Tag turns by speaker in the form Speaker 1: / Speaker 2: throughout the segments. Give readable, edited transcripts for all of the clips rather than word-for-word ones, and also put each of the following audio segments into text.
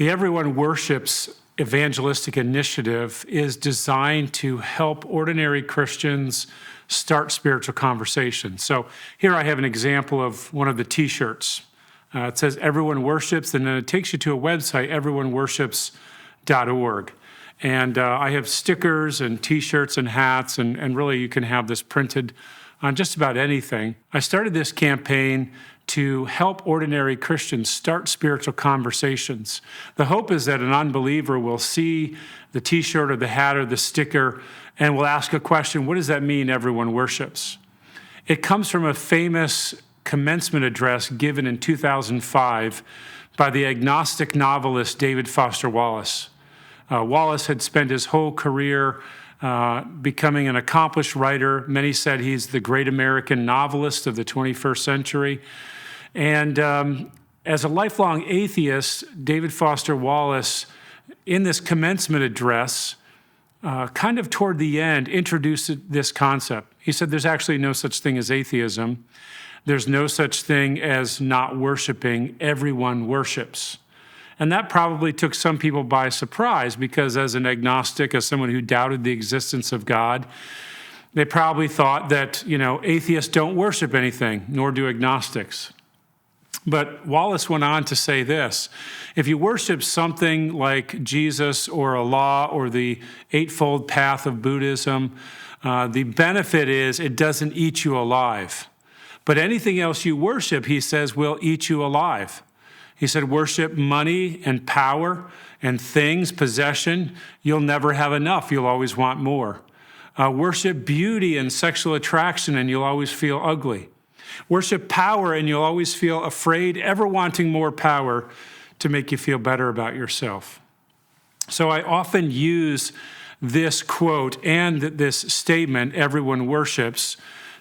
Speaker 1: The Everyone Worships Evangelistic initiative is designed to help ordinary Christians start spiritual conversations. So here I have an example of one of the t-shirts. It says Everyone Worships, and then it takes you to a website, everyoneworships.org. And I have stickers and t-shirts and hats, and really you can have this printed on just about anything. I started this campaign to help ordinary Christians start spiritual conversations. The hope is that an unbeliever will see the t-shirt or the hat or the sticker and will ask a question, what does that mean, everyone worships? It comes from a famous commencement address given in 2005 by the agnostic novelist David Foster Wallace. Wallace had spent his whole career becoming an accomplished writer. Many said he's the great American novelist of the 21st century. And as a lifelong atheist, David Foster Wallace, in this commencement address, kind of toward the end, introduced this concept. He said there's actually no such thing as atheism. There's no such thing as not worshiping. Everyone worships. And that probably took some people by surprise because as an agnostic, as someone who doubted the existence of God, they probably thought that, atheists don't worship anything, nor do agnostics. But Wallace went on to say this: if you worship something like Jesus or Allah or the Eightfold Path of Buddhism, the benefit is it doesn't eat you alive. But anything else you worship, he says, will eat you alive. He said, worship money and power and things, possession. You'll never have enough. You'll always want more. Worship beauty and sexual attraction, and you'll always feel ugly. Worship power, and you'll always feel afraid, ever wanting more power to make you feel better about yourself. So I often use this quote and this statement, everyone worships,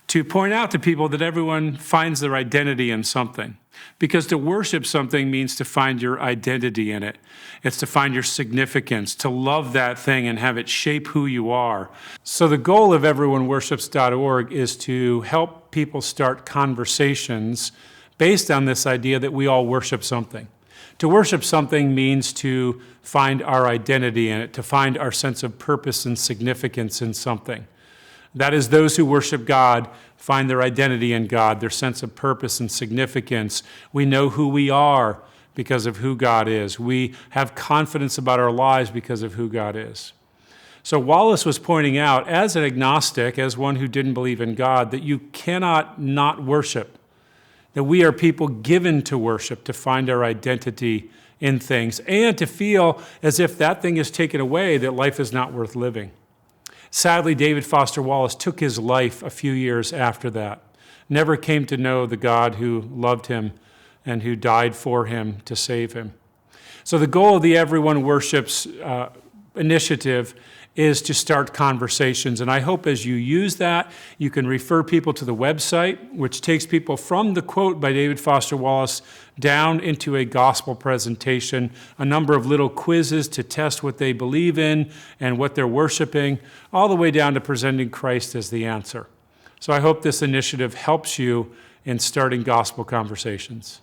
Speaker 1: to point out to people that everyone finds their identity in something. Because to worship something means to find your identity in it. It's to find your significance, to love that thing and have it shape who you are. So the goal of everyoneworships.org is to help people start conversations based on this idea that we all worship something. To worship something means to find our identity in it, to find our sense of purpose and significance in something. That is, those who worship God find their identity in God, their sense of purpose and significance. We know who we are because of who God is. We have confidence about our lives because of who God is. So Wallace was pointing out, as an agnostic, as one who didn't believe in God, that you cannot not worship, that we are people given to worship, to find our identity in things, and to feel as if that thing is taken away, that life is not worth living. Sadly, David Foster Wallace took his life a few years after that, never came to know the God who loved him and who died for him to save him. So the goal of the Everyone Worships initiative is to start conversations. And I hope as you use that, you can refer people to the website, which takes people from the quote by David Foster Wallace down into a gospel presentation, a number of little quizzes to test what they believe in and what they're worshiping, all the way down to presenting Christ as the answer. So I hope this initiative helps you in starting gospel conversations.